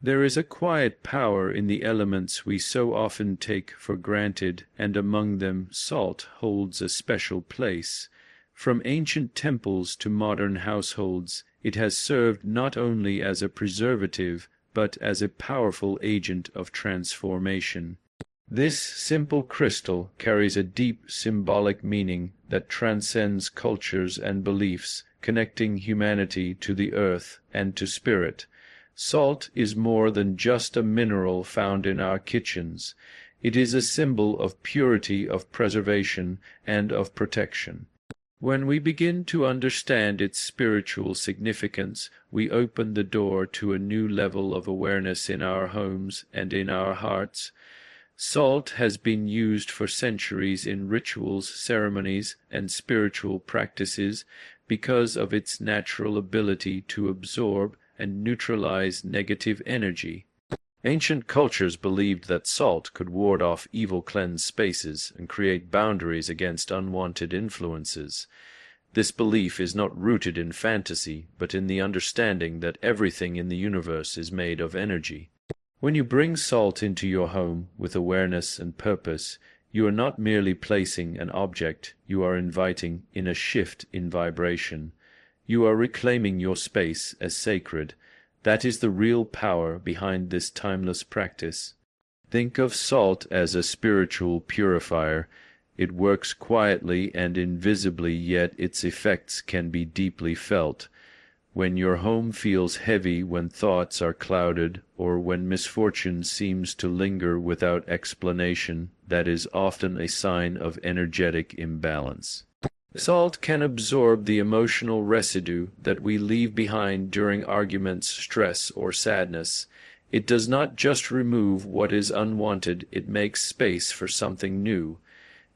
There is a quiet power in the elements we so often take for granted, and among them salt holds a special place. From ancient temples to modern households, it has served not only as a preservative, but as a powerful agent of transformation. This simple crystal carries a deep symbolic meaning that transcends cultures and beliefs, connecting humanity to the earth and to spirit. Salt is more than just a mineral found in our kitchens. It is a symbol of purity, of preservation, and of protection. When we begin to understand its spiritual significance, we open the door to a new level of awareness in our homes and in our hearts. Salt has been used for centuries in rituals, ceremonies, and spiritual practices because of its natural ability to absorb and neutralize negative energy. Ancient cultures believed that salt could ward off evil, cleanse spaces, and create boundaries against unwanted influences. This belief is not rooted in fantasy, but in the understanding that everything in the universe is made of energy. When you bring salt into your home with awareness and purpose, you are not merely placing an object, you are inviting in a shift in vibration. You are reclaiming your space as sacred. That is the real power behind this timeless practice. Think of salt as a spiritual purifier. It works quietly and invisibly, yet its effects can be deeply felt. When your home feels heavy, when thoughts are clouded, or when misfortune seems to linger without explanation, that is often a sign of energetic imbalance. Salt can absorb the emotional residue that we leave behind during arguments, stress, or sadness. It does not just remove what is unwanted, it makes space for something new.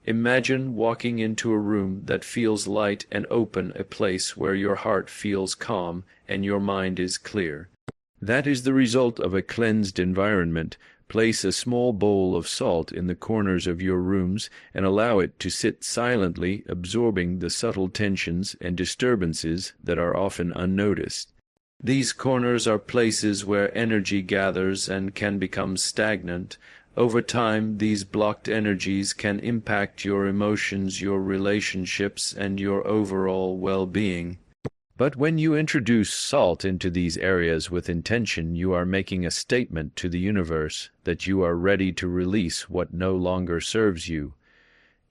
Imagine walking into a room that feels light and open, a place where your heart feels calm and your mind is clear. That is the result of a cleansed environment. Place a small bowl of salt in the corners of your rooms and allow it to sit silently, absorbing the subtle tensions and disturbances that are often unnoticed. These corners are places where energy gathers and can become stagnant. Over time, these blocked energies can impact your emotions, your relationships, and your overall well-being. But when you introduce salt into these areas with intention, you are making a statement to the universe that you are ready to release what no longer serves you.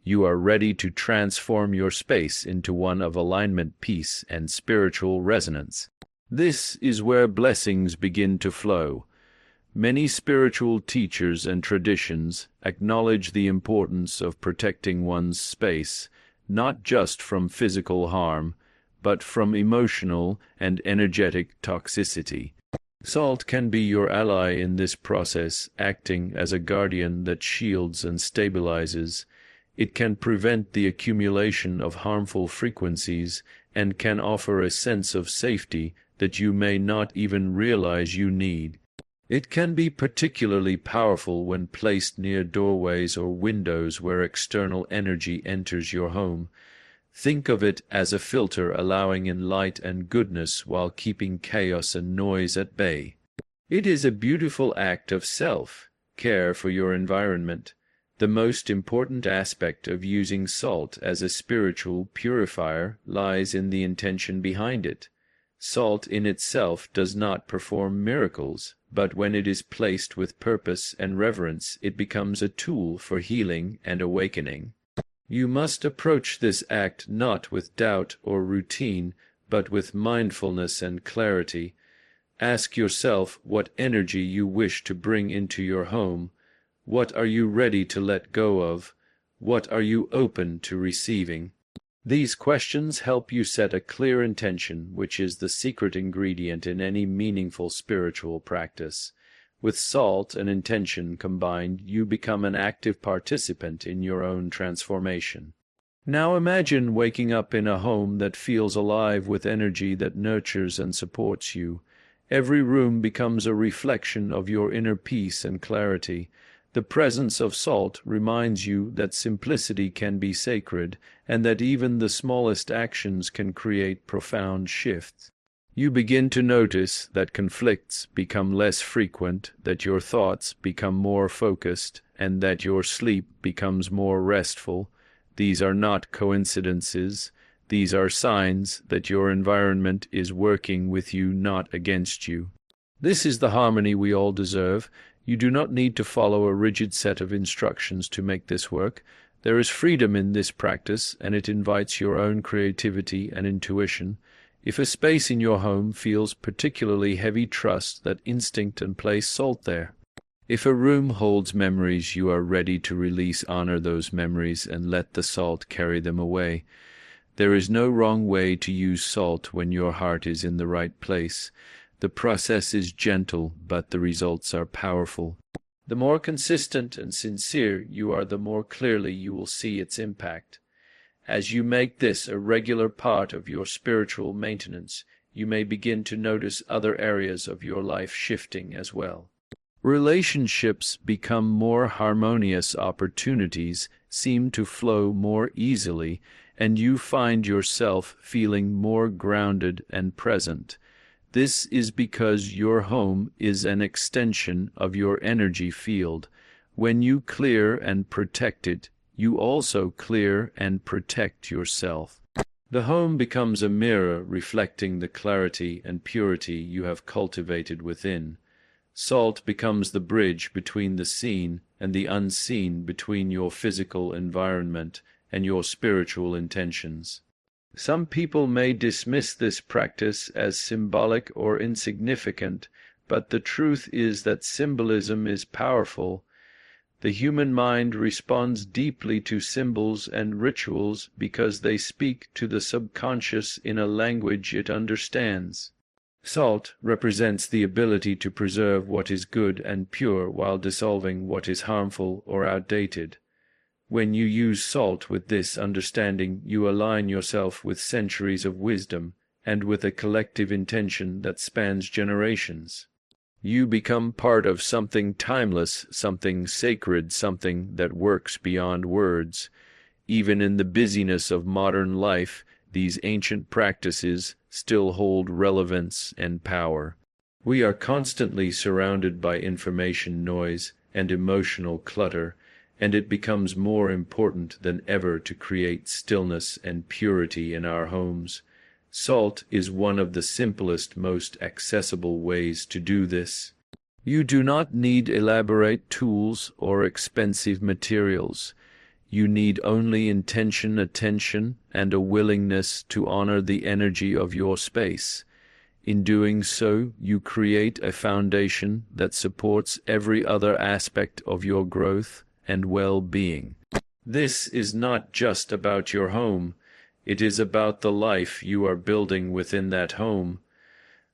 You are ready to transform your space into one of alignment, peace, and spiritual resonance. This is where blessings begin to flow. Many spiritual teachers and traditions acknowledge the importance of protecting one's space, not just from physical harm, but from emotional and energetic toxicity. Salt can be your ally in this process, acting as a guardian that shields and stabilizes. It can prevent the accumulation of harmful frequencies and can offer a sense of safety that you may not even realize you need. It can be particularly powerful when placed near doorways or windows where external energy enters your home. Think of it as a filter allowing in light and goodness while keeping chaos and noise at bay. It is a beautiful act of self-care for your environment. The most important aspect of using salt as a spiritual purifier lies in the intention behind it. Salt in itself does not perform miracles, but when it is placed with purpose and reverence, it becomes a tool for healing and awakening. You must approach this act not with doubt or routine, but with mindfulness and clarity. Ask yourself what energy you wish to bring into your home. What are you ready to let go of? What are you open to receiving? These questions help you set a clear intention, which is the secret ingredient in any meaningful spiritual practice. With salt and intention combined, you become an active participant in your own transformation. Now imagine waking up in a home that feels alive with energy that nurtures and supports you. Every room becomes a reflection of your inner peace and clarity. The presence of salt reminds you that simplicity can be sacred, and that even the smallest actions can create profound shifts. You begin to notice that conflicts become less frequent, that your thoughts become more focused, and that your sleep becomes more restful. These are not coincidences. These are signs that your environment is working with you, not against you. This is the harmony we all deserve. You do not need to follow a rigid set of instructions to make this work. There is freedom in this practice, and it invites your own creativity and intuition. If a space in your home feels particularly heavy, trust that instinct and place salt there. If a room holds memories you are ready to release, honor those memories and let the salt carry them away. There is no wrong way to use salt when your heart is in the right place. The process is gentle, but the results are powerful. The more consistent and sincere you are, the more clearly you will see its impact. As you make this a regular part of your spiritual maintenance, you may begin to notice other areas of your life shifting as well. Relationships become more harmonious, opportunities seem to flow more easily, and you find yourself feeling more grounded and present. This is because your home is an extension of your energy field. When you clear and protect it, you also clear and protect yourself. The home becomes a mirror reflecting the clarity and purity you have cultivated within. Salt becomes the bridge between the seen and the unseen, between your physical environment and your spiritual intentions. Some people may dismiss this practice as symbolic or insignificant, but the truth is that symbolism is powerful. The human mind responds deeply to symbols and rituals because they speak to the subconscious in a language it understands. Salt represents the ability to preserve what is good and pure while dissolving what is harmful or outdated. When you use salt with this understanding, you align yourself with centuries of wisdom and with a collective intention that spans generations. You become part of something timeless, something sacred, something that works beyond words. Even in the busyness of modern life, these ancient practices still hold relevance and power. We are constantly surrounded by information noise and emotional clutter, and it becomes more important than ever to create stillness and purity in our homes. Salt is one of the simplest, most accessible ways to do this. You do not need elaborate tools or expensive materials. You need only intention, attention, and a willingness to honor the energy of your space. In doing so, you create a foundation that supports every other aspect of your growth and well-being. This is not just about your home. It is about the life you are building within that home.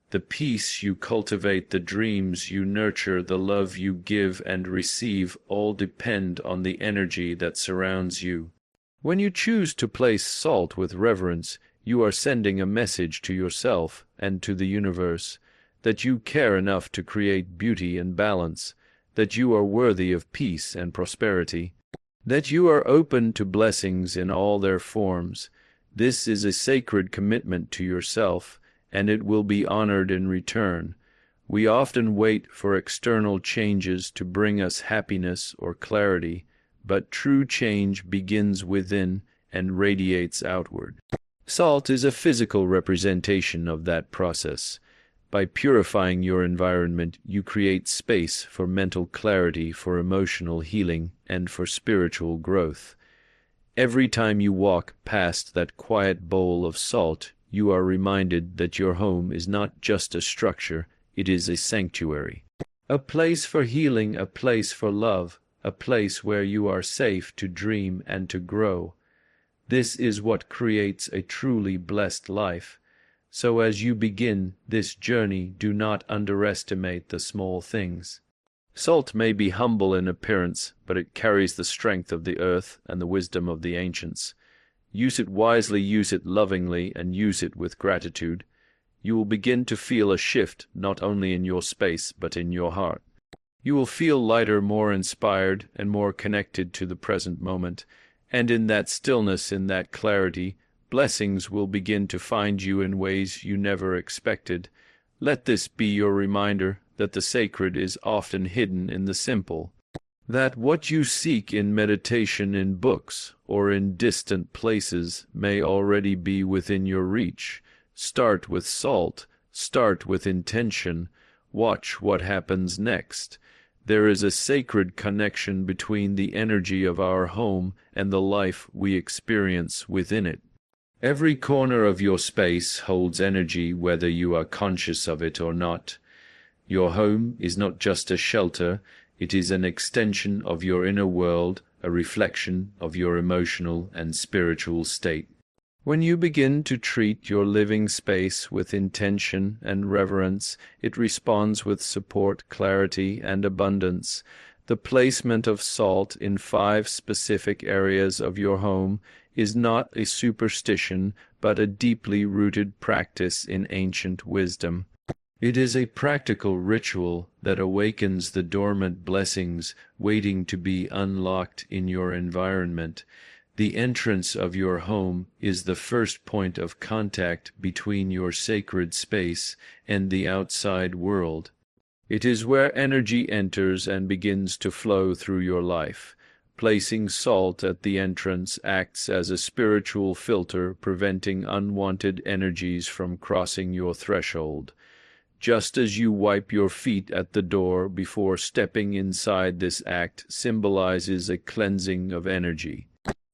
The peace you cultivate, the dreams you nurture, the love you give and receive all depend on the energy that surrounds you. When you choose to place salt with reverence, you are sending a message to yourself and to the universe that you care enough to create beauty and balance, that you are worthy of peace and prosperity, that you are open to blessings in all their forms. This is a sacred commitment to yourself, and it will be honored in return. We often wait for external changes to bring us happiness or clarity, but true change begins within and radiates outward. Salt is a physical representation of that process. By purifying your environment, you create space for mental clarity, for emotional healing, and for spiritual growth. Every time you walk past that quiet bowl of salt, you are reminded that your home is not just a structure, it is a sanctuary. A place for healing, a place for love, a place where you are safe to dream and to grow. This is what creates a truly blessed life. So as you begin this journey, do not underestimate the small things. Salt may be humble in appearance, but it carries the strength of the earth and the wisdom of the ancients. Use it wisely, use it lovingly, and use it with gratitude. You will begin to feel a shift not only in your space, but in your heart. You will feel lighter, more inspired, and more connected to the present moment. And in that stillness, in that clarity, blessings will begin to find you in ways you never expected. Let this be your reminder that the sacred is often hidden in the simple, that what you seek in meditation in books or in distant places may already be within your reach. Start with salt, start with intention, watch what happens next. There is a sacred connection between the energy of our home and the life we experience within it. Every corner of your space holds energy whether you are conscious of it or not. Your home is not just a shelter, it is an extension of your inner world, a reflection of your emotional and spiritual state. When you begin to treat your living space with intention and reverence, it responds with support, clarity, and abundance. The placement of salt in 5 specific areas of your home is not a superstition, but a deeply rooted practice in ancient wisdom. It is a practical ritual that awakens the dormant blessings waiting to be unlocked in your environment. The entrance of your home is the first point of contact between your sacred space and the outside world. It is where energy enters and begins to flow through your life. Placing salt at the entrance acts as a spiritual filter, preventing unwanted energies from crossing your threshold. Just as you wipe your feet at the door before stepping inside, this act symbolizes a cleansing of energy.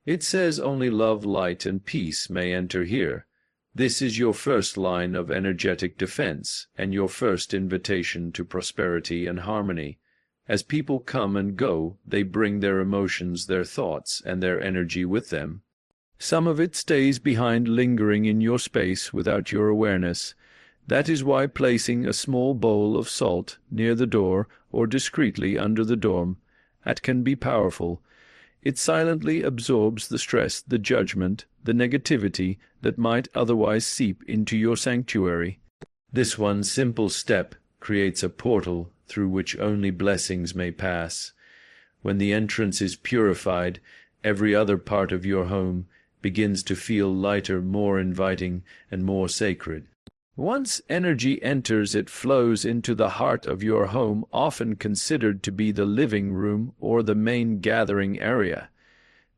It says only love, light, and peace may enter here. This is your first line of energetic defense and your first invitation to prosperity and harmony. As people come and go, they bring their emotions, their thoughts, and their energy with them. Some of it stays behind, lingering in your space without your awareness. That is why placing a small bowl of salt near the door or discreetly under the dorm can be powerful. It silently absorbs the stress, the judgment, the negativity that might otherwise seep into your sanctuary. This one simple step creates a portal through which only blessings may pass. When the entrance is purified, every other part of your home begins to feel lighter, more inviting, and more sacred. Once energy enters, it flows into the heart of your home, often considered to be the living room or the main gathering area.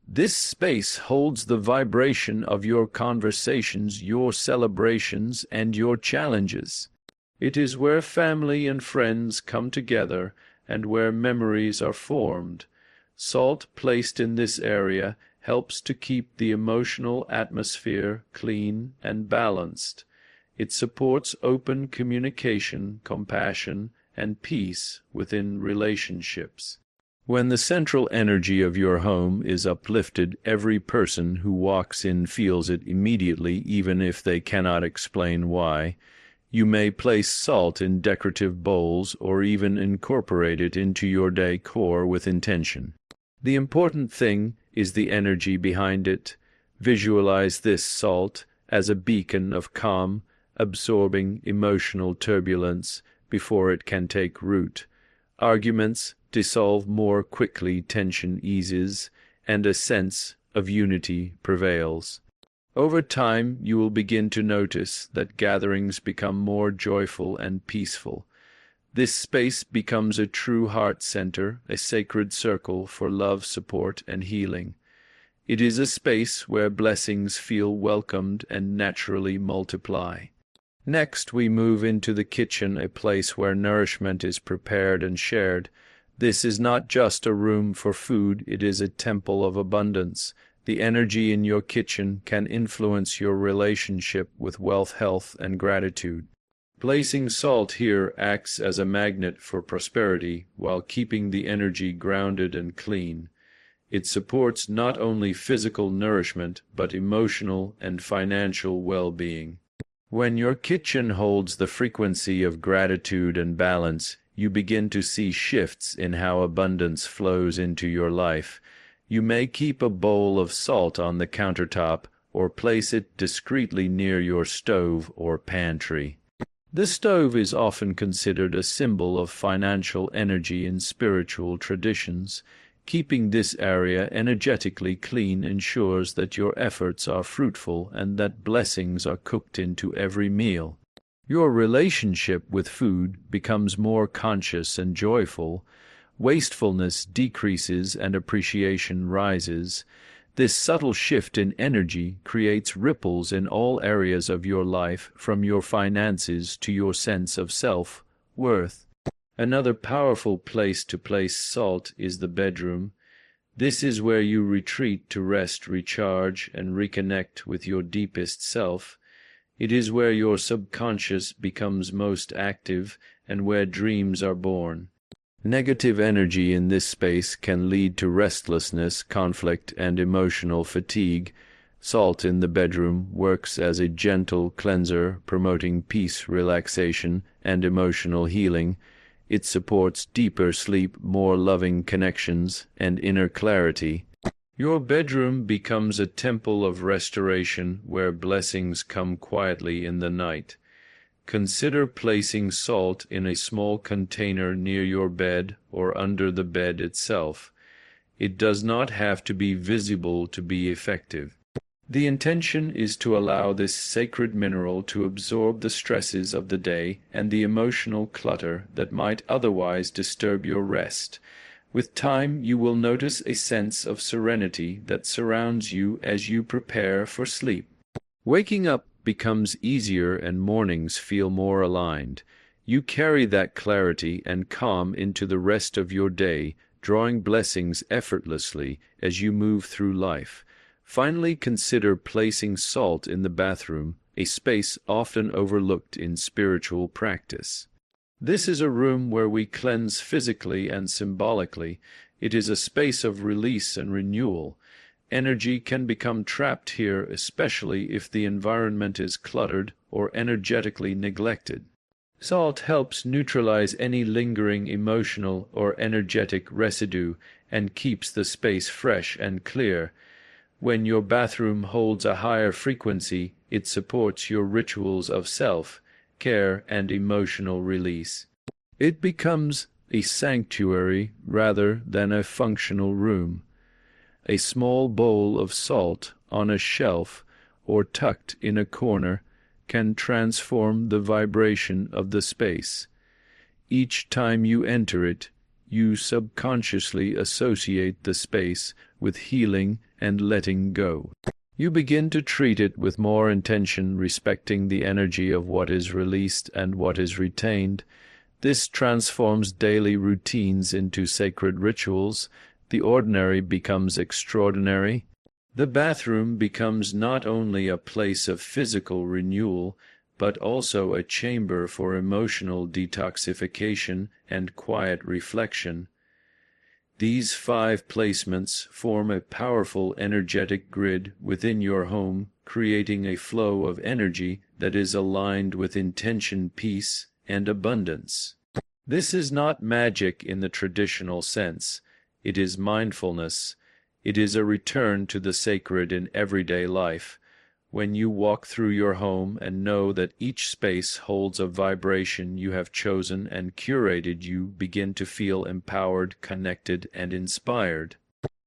This space holds the vibration of your conversations, your celebrations, and your challenges. It is where family and friends come together and where memories are formed. Salt placed in this area helps to keep the emotional atmosphere clean and balanced. It supports open communication, compassion, and peace within relationships. When the central energy of your home is uplifted, every person who walks in feels it immediately, even if they cannot explain why. You may place salt in decorative bowls or even incorporate it into your decor with intention. The important thing is the energy behind it. Visualize this salt as a beacon of calm, absorbing emotional turbulence before it can take root. Arguments dissolve more quickly, tension eases, and a sense of unity prevails. Over time, you will begin to notice that gatherings become more joyful and peaceful. This space becomes a true heart center, a sacred circle for love, support, and healing. It is a space where blessings feel welcomed and naturally multiply. Next, we move into the kitchen, a place where nourishment is prepared and shared. This is not just a room for food, it is a temple of abundance. The energy in your kitchen can influence your relationship with wealth, health, and gratitude. Placing salt here acts as a magnet for prosperity while keeping the energy grounded and clean. It supports not only physical nourishment, but emotional and financial well-being. When your kitchen holds the frequency of gratitude and balance, you begin to see shifts in how abundance flows into your life. You may keep a bowl of salt on the countertop or place it discreetly near your stove or pantry. The stove is often considered a symbol of financial energy in spiritual traditions. Keeping this area energetically clean ensures that your efforts are fruitful and that blessings are cooked into every meal. Your relationship with food becomes more conscious and joyful. Wastefulness decreases and appreciation rises. This subtle shift in energy creates ripples in all areas of your life, from your finances to your sense of self-worth. Another powerful place to place salt is the bedroom. This is where you retreat to rest, recharge, and reconnect with your deepest self. It is where your subconscious becomes most active and where dreams are born. Negative energy in this space can lead to restlessness, conflict, and emotional fatigue. Salt in the bedroom works as a gentle cleanser, promoting peace, relaxation, and emotional healing. It supports deeper sleep, more loving connections, and inner clarity. Your bedroom becomes a temple of restoration where blessings come quietly in the night. Consider placing salt in a small container near your bed or under the bed itself. It does not have to be visible to be effective. The intention is to allow this sacred mineral to absorb the stresses of the day and the emotional clutter that might otherwise disturb your rest. With time, you will notice a sense of serenity that surrounds you as you prepare for sleep. Waking up becomes easier and mornings feel more aligned. You carry that clarity and calm into the rest of your day, drawing blessings effortlessly as you move through life. Finally, consider placing salt in the bathroom, a space often overlooked in spiritual practice. This is a room where we cleanse physically and symbolically. It is a space of release and renewal. Energy can become trapped here, especially if the environment is cluttered or energetically neglected. Salt helps neutralize any lingering emotional or energetic residue and keeps the space fresh and clear. When your bathroom holds a higher frequency, it supports your rituals of self-care and emotional release. It becomes a sanctuary rather than a functional room. A small bowl of salt on a shelf or tucked in a corner can transform the vibration of the space. Each time you enter it, you subconsciously associate the space with healing and letting go. You begin to treat it with more intention, respecting the energy of what is released and what is retained. This transforms daily routines into sacred rituals. The ordinary becomes extraordinary. The bathroom becomes not only a place of physical renewal, but also a chamber for emotional detoxification and quiet reflection. These 5 placements form a powerful energetic grid within your home, creating a flow of energy that is aligned with intention, peace, and abundance. This is not magic in the traditional sense. It is mindfulness. It is a return to the sacred in everyday life. When you walk through your home and know that each space holds a vibration you have chosen and curated, you begin to feel empowered, connected, and inspired.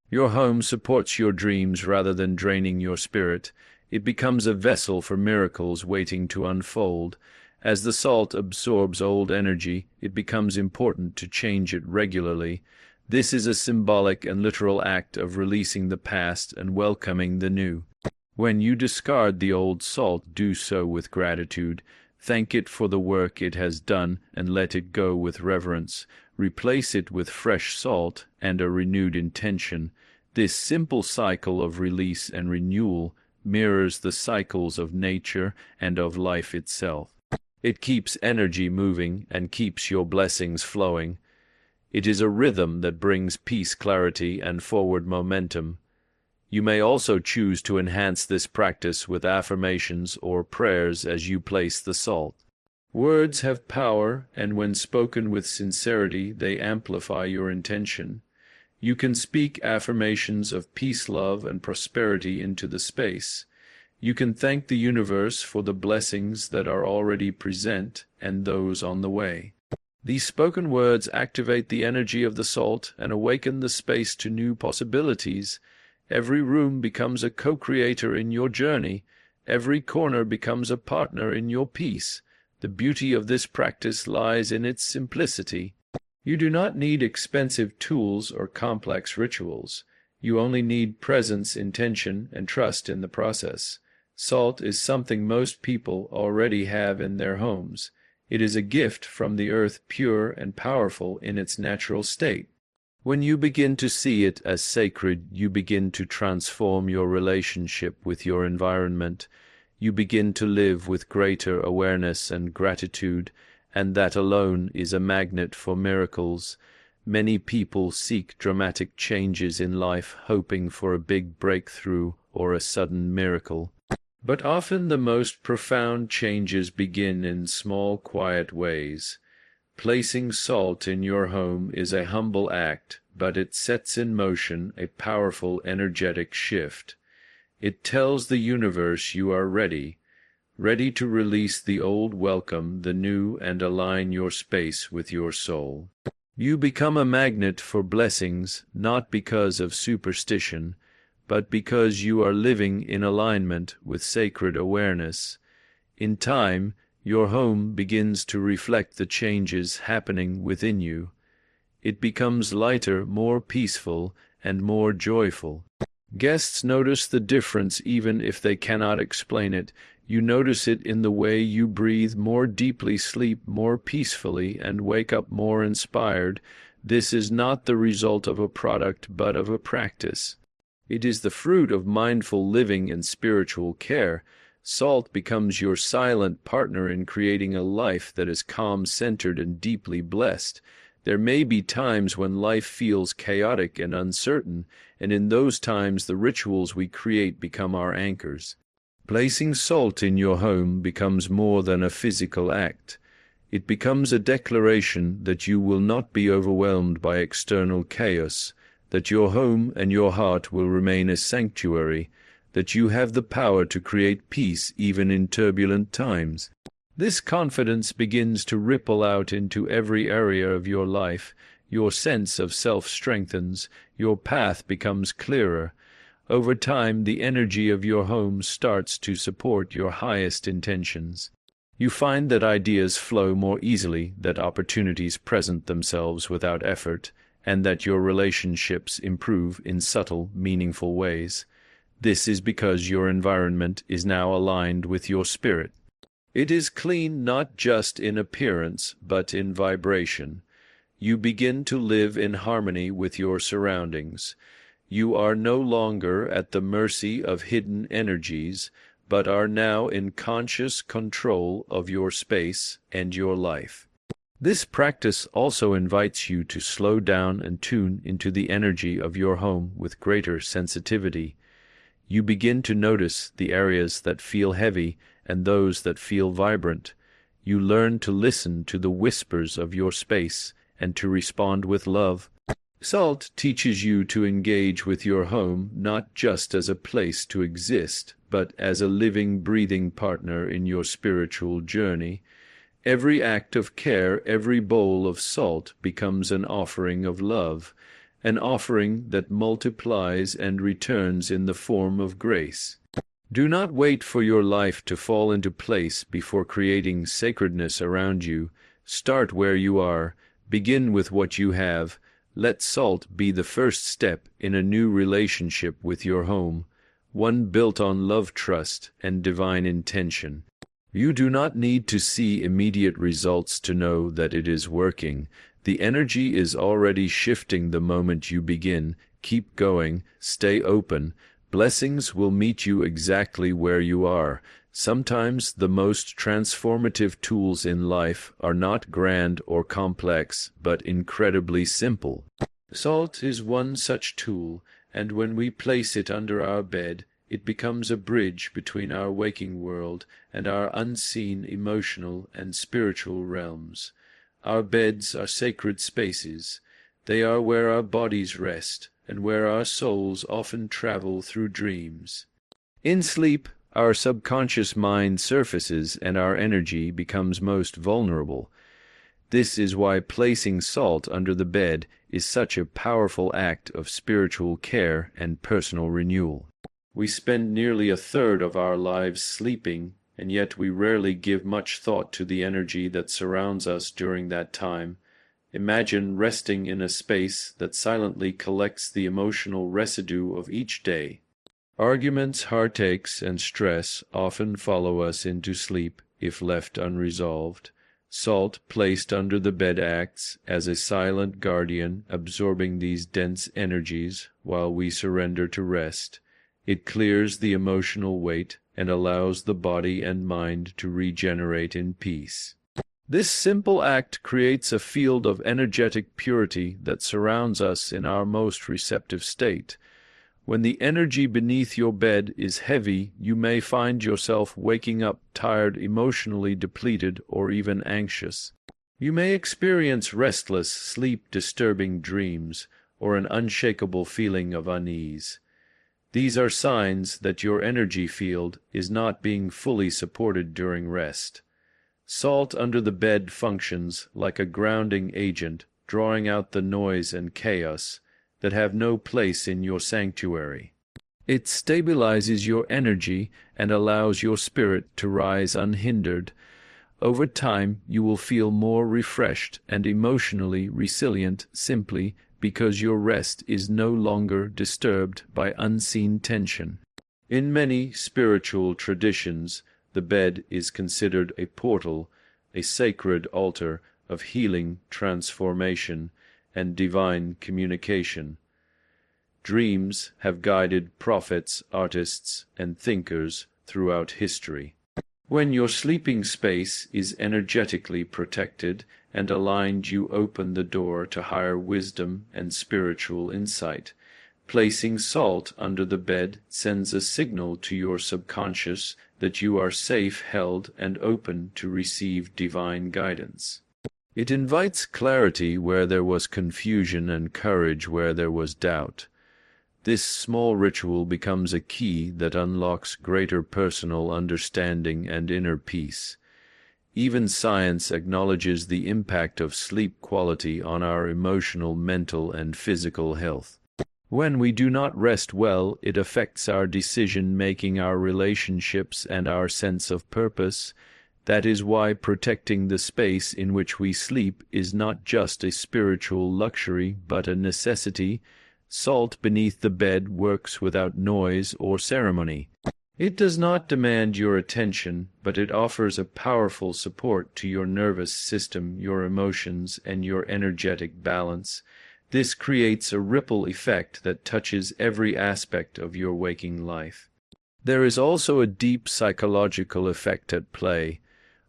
Your home supports your dreams rather than draining your spirit. It becomes a vessel for miracles waiting to unfold. As the salt absorbs old energy, it becomes important to change it regularly. This is a symbolic and literal act of releasing the past and welcoming the new. When you discard the old salt, do so with gratitude. Thank it for the work it has done and let it go with reverence. Replace it with fresh salt and a renewed intention. This simple cycle of release and renewal mirrors the cycles of nature and of life itself. It keeps energy moving and keeps your blessings flowing. It is a rhythm that brings peace, clarity, and forward momentum. You may also choose to enhance this practice with affirmations or prayers as you place the salt. Words have power, and when spoken with sincerity, they amplify your intention. You can speak affirmations of peace, love, and prosperity into the space. You can thank the universe for the blessings that are already present and those on the way. These spoken words activate the energy of the salt and awaken the space to new possibilities. Every room becomes a co-creator in your journey. Every corner becomes a partner in your peace. The beauty of this practice lies in its simplicity. You do not need expensive tools or complex rituals. You only need presence, intention, and trust in the process. Salt is something most people already have in their homes. It is a gift from the earth, pure and powerful in its natural state. When you begin to see it as sacred, you begin to transform your relationship with your environment. You begin to live with greater awareness and gratitude, and that alone is a magnet for miracles. Many people seek dramatic changes in life, hoping for a big breakthrough or a sudden miracle. But often the most profound changes begin in small, quiet ways. Placing salt in your home is a humble act, but it sets in motion a powerful energetic shift. It tells the universe you are ready to release the old, welcome the new, and align your space with your soul. You become a magnet for blessings, not because of superstition, but because you are living in alignment with sacred awareness. In time, your home begins to reflect the changes happening within you. It becomes lighter, more peaceful, and more joyful. Guests notice the difference even if they cannot explain it. You notice it in the way you breathe more deeply, sleep more peacefully, and wake up more inspired. This is not the result of a product, but of a practice. It is the fruit of mindful living and spiritual care. Salt becomes your silent partner in creating a life that is calm, centered, and deeply blessed. There may be times when life feels chaotic and uncertain, and in those times the rituals we create become our anchors. Placing salt in your home becomes more than a physical act. It becomes a declaration that you will not be overwhelmed by external chaos, that your home and your heart will remain a sanctuary, that you have the power to create peace even in turbulent times. This confidence begins to ripple out into every area of your life. Your sense of self strengthens, your path becomes clearer. Over time, the energy of your home starts to support your highest intentions. You find that ideas flow more easily, that opportunities present themselves without effort, and that your relationships improve in subtle, meaningful ways. This is because your environment is now aligned with your spirit. It is clean not just in appearance, but in vibration. You begin to live in harmony with your surroundings. You are no longer at the mercy of hidden energies, but are now in conscious control of your space and your life. This practice also invites you to slow down and tune into the energy of your home with greater sensitivity. You begin to notice the areas that feel heavy and those that feel vibrant. You learn to listen to the whispers of your space and to respond with love. Salt teaches you to engage with your home not just as a place to exist, but as a living, breathing partner in your spiritual journey. Every act of care, every bowl of salt becomes an offering of love, an offering that multiplies and returns in the form of grace. Do not wait for your life to fall into place before creating sacredness around you. Start where you are. Begin with what you have. Let salt be the first step in a new relationship with your home, one built on love, trust, and divine intention. You do not need to see immediate results to know that it is working. The energy is already shifting the moment you begin. Keep going. Stay open. Blessings will meet you exactly where you are. Sometimes the most transformative tools in life are not grand or complex, but incredibly simple. Salt is one such tool, and when we place it under our bed, it becomes a bridge between our waking world and our unseen emotional and spiritual realms. Our beds are sacred spaces. They are where our bodies rest and where our souls often travel through dreams. In sleep, our subconscious mind surfaces and our energy becomes most vulnerable. This is why placing salt under the bed is such a powerful act of spiritual care and personal renewal. We spend nearly a third of our lives sleeping, and yet we rarely give much thought to the energy that surrounds us during that time. Imagine resting in a space that silently collects the emotional residue of each day. Arguments, heartaches, and stress often follow us into sleep if left unresolved. Salt placed under the bed acts as a silent guardian, absorbing these dense energies while we surrender to rest. It clears the emotional weight and allows the body and mind to regenerate in peace. This simple act creates a field of energetic purity that surrounds us in our most receptive state. When the energy beneath your bed is heavy, you may find yourself waking up tired, emotionally depleted, or even anxious. You may experience restless, sleep-disturbing dreams, or an unshakable feeling of unease. These are signs that your energy field is not being fully supported during rest. Salt under the bed functions like a grounding agent, drawing out the noise and chaos that have no place in your sanctuary. It stabilizes your energy and allows your spirit to rise unhindered. Over time, you will feel more refreshed and emotionally resilient simply because your rest is no longer disturbed by unseen tension. In many spiritual traditions, the bed is considered a portal, a sacred altar of healing, transformation, and divine communication. Dreams have guided prophets, artists, and thinkers throughout history. When your sleeping space is energetically protected and aligned, you open the door to higher wisdom and spiritual insight. Placing salt under the bed sends a signal to your subconscious that you are safe, held, and open to receive divine guidance. It invites clarity where there was confusion and courage where there was doubt. This small ritual becomes a key that unlocks greater personal understanding and inner peace. Even science acknowledges the impact of sleep quality on our emotional, mental, and physical health. When we do not rest well, it affects our decision-making, our relationships, and our sense of purpose. That is why protecting the space in which we sleep is not just a spiritual luxury, but a necessity. Salt beneath the bed works without noise or ceremony. It does not demand your attention, but it offers a powerful support to your nervous system, your emotions, and your energetic balance. This creates a ripple effect that touches every aspect of your waking life. There is also a deep psychological effect at play.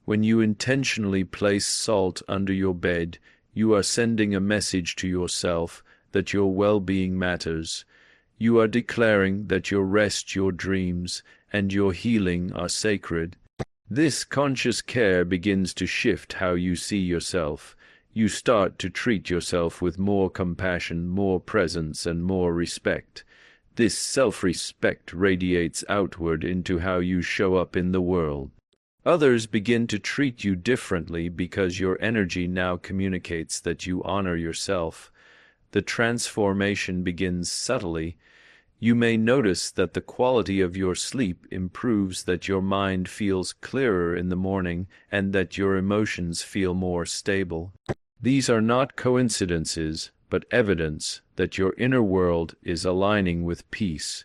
When you intentionally place salt under your bed, you are sending a message to yourself that your well-being matters. You are declaring that your rest, your dreams, and your healing are sacred. This conscious care begins to shift how you see yourself. You start to treat yourself with more compassion, more presence, and more respect. This self-respect radiates outward into how you show up in the world. Others begin to treat you differently because your energy now communicates that you honor yourself. The transformation begins subtly. You may notice that the quality of your sleep improves, that your mind feels clearer in the morning, and that your emotions feel more stable. These are not coincidences, but evidence that your inner world is aligning with peace.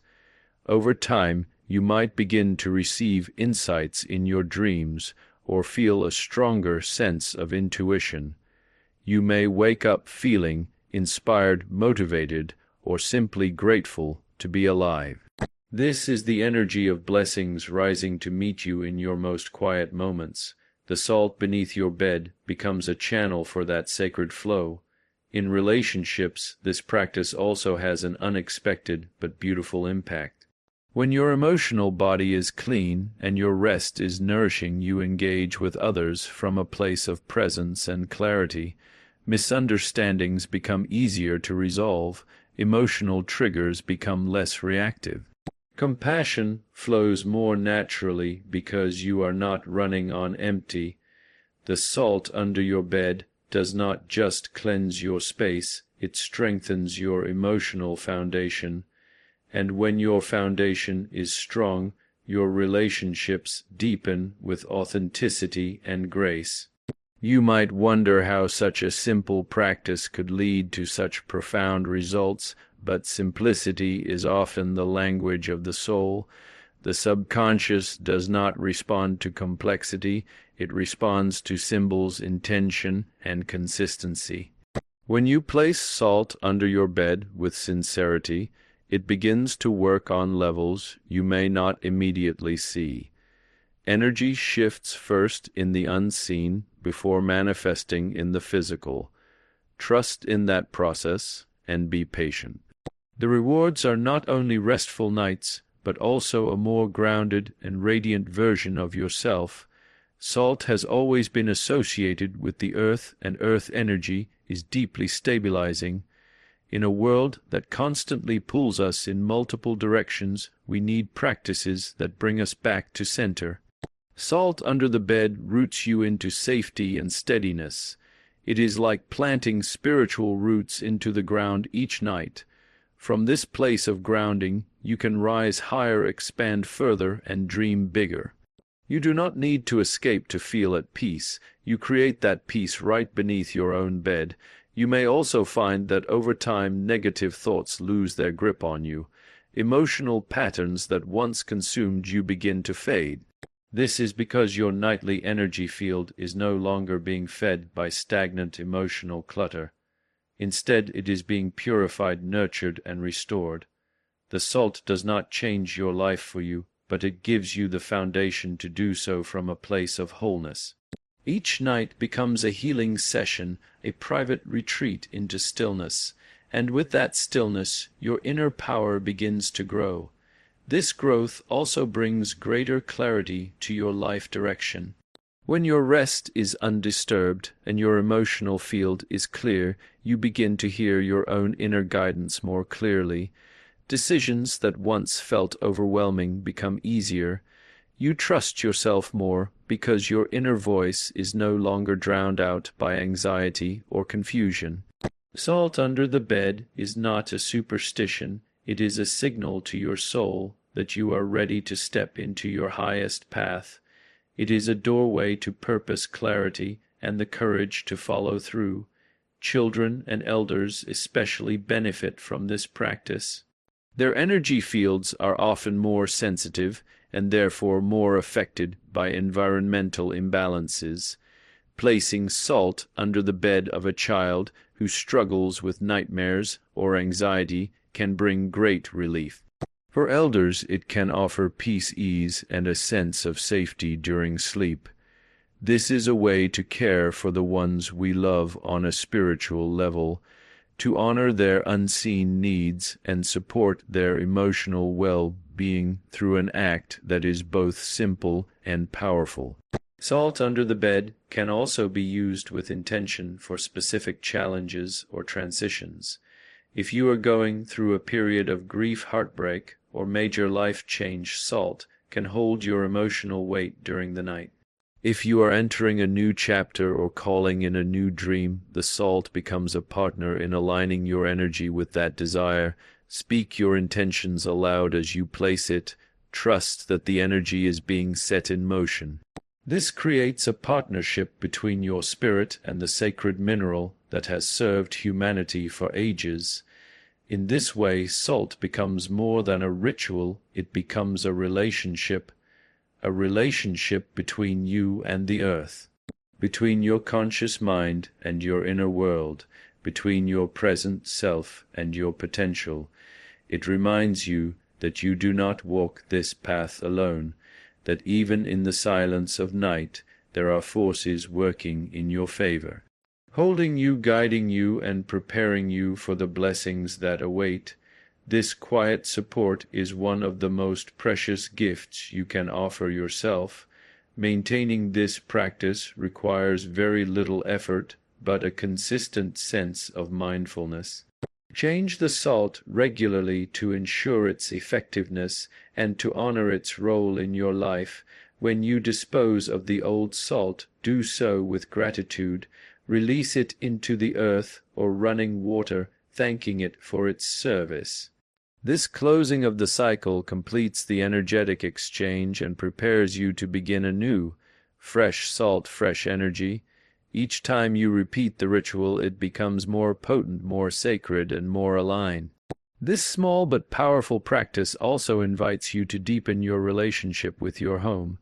Over time, you might begin to receive insights in your dreams or feel a stronger sense of intuition. You may wake up feeling inspired, motivated, or simply grateful to be alive. This is the energy of blessings rising to meet you in your most quiet moments. The salt beneath your bed becomes a channel for that sacred flow. In relationships, this practice also has an unexpected but beautiful impact. When your emotional body is clean and your rest is nourishing, you engage with others from a place of presence and clarity. Misunderstandings become easier to resolve. Emotional triggers become less reactive. Compassion flows more naturally because you are not running on empty. The salt under your bed does not just cleanse your space, it strengthens your emotional foundation. And when your foundation is strong, your relationships deepen with authenticity and grace. You might wonder how such a simple practice could lead to such profound results, but simplicity is often the language of the soul. The subconscious does not respond to complexity, it responds to symbols, intention, and consistency. When you place salt under your bed with sincerity, it begins to work on levels you may not immediately see. Energy shifts first in the unseen before manifesting in the physical. Trust in that process and be patient. The rewards are not only restful nights, but also a more grounded and radiant version of yourself. Salt has always been associated with the earth, and earth energy is deeply stabilizing. In a world that constantly pulls us in multiple directions, we need practices that bring us back to center. Salt under the bed roots you into safety and steadiness. It is like planting spiritual roots into the ground each night. From this place of grounding, you can rise higher, expand further, and dream bigger. You do not need to escape to feel at peace. You create that peace right beneath your own bed. You may also find that over time negative thoughts lose their grip on you. Emotional patterns that once consumed you begin to fade. This is because your nightly energy field is no longer being fed by stagnant emotional clutter. Instead, it is being purified, nurtured, and restored. The salt does not change your life for you, but it gives you the foundation to do so from a place of wholeness. Each night becomes a healing session, a private retreat into stillness, and with that stillness, your inner power begins to grow. This growth also brings greater clarity to your life direction. When your rest is undisturbed and your emotional field is clear, you begin to hear your own inner guidance more clearly. Decisions that once felt overwhelming become easier. You trust yourself more because your inner voice is no longer drowned out by anxiety or confusion. Salt under the bed is not a superstition, it is a signal to your soul that you are ready to step into your highest path. It is a doorway to purpose, clarity, and the courage to follow through. Children and elders especially benefit from this practice. Their energy fields are often more sensitive and therefore more affected by environmental imbalances. Placing salt under the bed of a child who struggles with nightmares or anxiety can bring great relief. For elders, it can offer peace, ease, and a sense of safety during sleep. This is a way to care for the ones we love on a spiritual level, to honor their unseen needs and support their emotional well-being through an act that is both simple and powerful. Salt under the bed can also be used with intention for specific challenges or transitions. If you are going through a period of grief, heartbreak, or major life change, salt can hold your emotional weight during the night. If you are entering a new chapter or calling in a new dream, the salt becomes a partner in aligning your energy with that desire. Speak your intentions aloud as you place it. Trust that the energy is being set in motion. This creates a partnership between your spirit and the sacred mineral that has served humanity for ages. In this way, salt becomes more than a ritual, it becomes a relationship between you and the earth, between your conscious mind and your inner world, between your present self and your potential. It reminds you that you do not walk this path alone, that even in the silence of night there are forces working in your favor, holding you, guiding you, and preparing you for the blessings that await. This quiet support is one of the most precious gifts you can offer yourself. Maintaining this practice requires very little effort, but a consistent sense of mindfulness. Change the salt regularly to ensure its effectiveness and to honor its role in your life. When you dispose of the old salt, do so with gratitude, Release it into the earth or running water, thanking it for its service. This closing of the cycle completes the energetic exchange and prepares you to begin anew. Fresh salt, fresh energy. Each time you repeat the ritual, it becomes more potent, more sacred, and more aligned. This small but powerful practice also invites you to deepen your relationship with your home.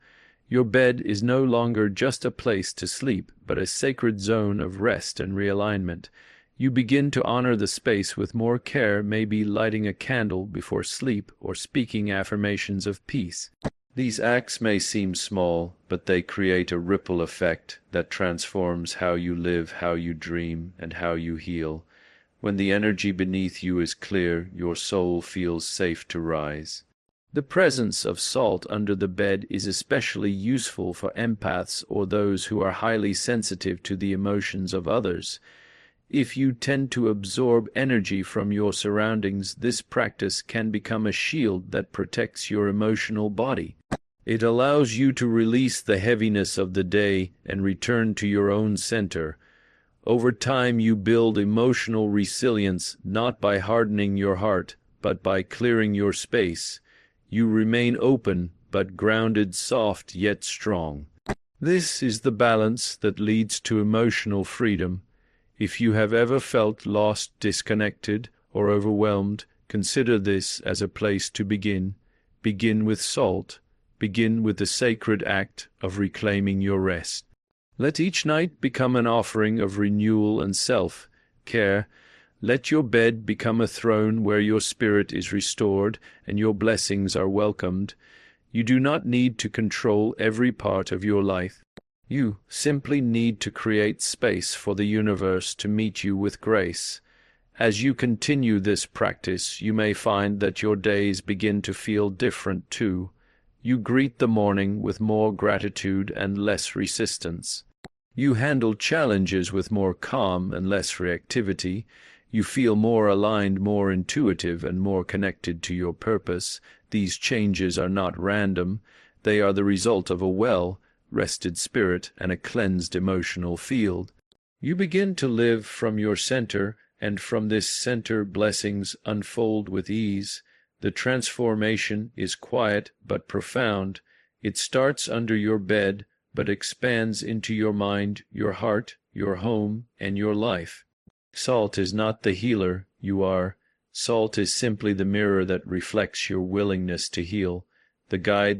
Your bed is no longer just a place to sleep, but a sacred zone of rest and realignment. You begin to honor the space with more care, maybe lighting a candle before sleep or speaking affirmations of peace. These acts may seem small, but they create a ripple effect that transforms how you live, how you dream, and how you heal. When the energy beneath you is clear, your soul feels safe to rise. The presence of salt under the bed is especially useful for empaths or those who are highly sensitive to the emotions of others. If you tend to absorb energy from your surroundings, this practice can become a shield that protects your emotional body. It allows you to release the heaviness of the day and return to your own center. Over time, you build emotional resilience not by hardening your heart, but by clearing your space. You remain open, but grounded, soft, yet strong. This is the balance that leads to emotional freedom. If you have ever felt lost, disconnected, or overwhelmed, consider this as a place to begin. Begin with salt. Begin with the sacred act of reclaiming your rest. Let each night become an offering of renewal and self-care. Let your bed become a throne where your spirit is restored and your blessings are welcomed. You do not need to control every part of your life. You simply need to create space for the universe to meet you with grace. As you continue this practice, you may find that your days begin to feel different too. You greet the morning with more gratitude and less resistance. You handle challenges with more calm and less reactivity. You feel more aligned, more intuitive, and more connected to your purpose. These changes are not random. They are the result of a well-rested spirit and a cleansed emotional field. You begin to live from your center, and from this center blessings unfold with ease. The transformation is quiet but profound. It starts under your bed, but expands into your mind, your heart, your home, and your life. Salt is not the healer you are. Salt is simply the mirror that reflects your willingness to heal, the guide that